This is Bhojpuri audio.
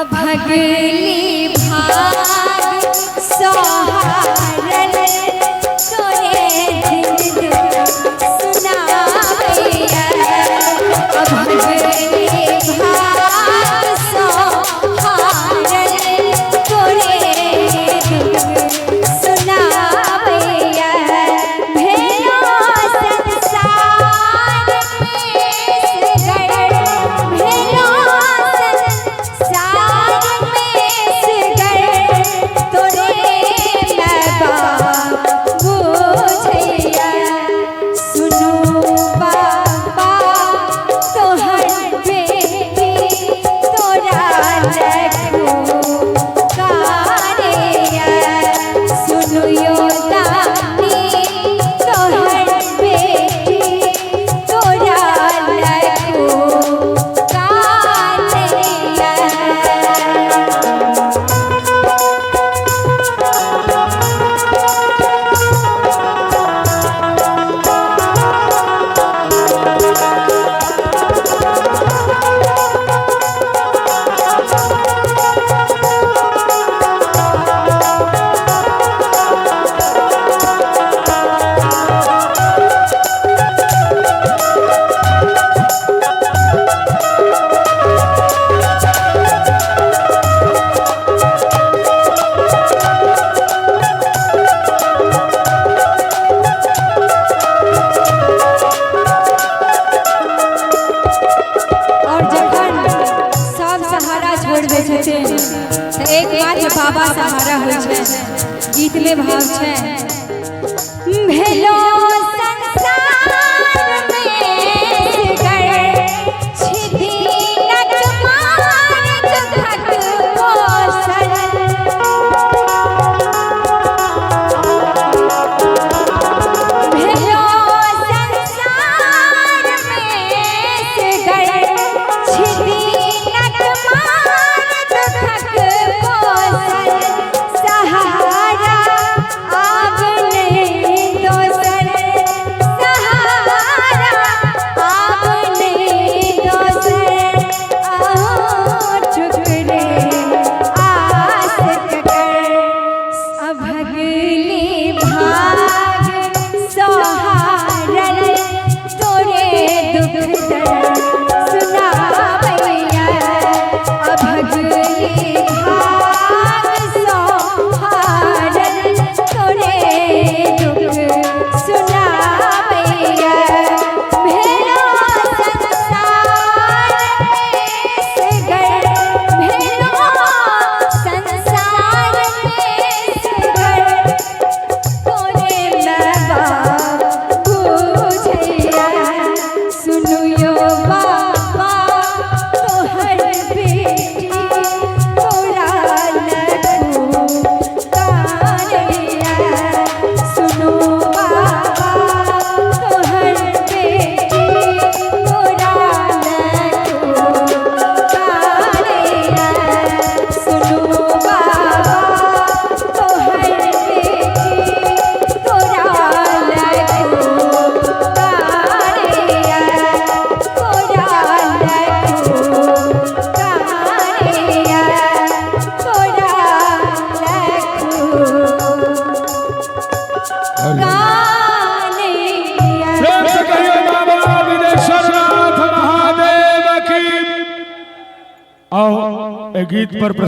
अभगली भाग सोहारन तोरे दिन सुनावैया। अभगली भाग सोहारन तोरे दिन सुनावैया। भेलो संसार में सगर, भेलो संसार में सगर तोरे मैं बाप बुझैया। सुनो बाबा तोहर बेटी तोरा लखो कारेया। सुनो यो दानी तोहर बेटी तोरा लखो कारेया। और जखन सब सहारा छोड़ दे छथिन त एक मात्र बाबा सहारा होइ छै। गीत में भाव छै, भेलो संसार में सगर छिदिनक मारत भगवोसन। भेलो संसार में सगर छिदिनक मारत भगवोसन। सहारा आब नहीं दोसर, सहारा आब नहीं दोसर। टुकड़े आस कर अभगली भाग सोहारन तोरे दुख दर्द सुनावैया। अभगली भाग सोहारन तोरे दुख सुनावैया। भेलो संसार में सगर, भेलो संसार में सगर तोरे मैं बाप बुझैया। सुनु यो बाबा तोहर बेटी तोरा लखो कारेया। सुनु बाबा तोहर बेटी तोरा लखो कारेया। सुनु बाबा तोहर बेटी तोरा लखो कारेया। तोरा लखो कारेया। तोरा लखो कारेया। प्रेम से कहिए बाबा विदेश्वरनाथ महादेव की। आओ ए गीत पर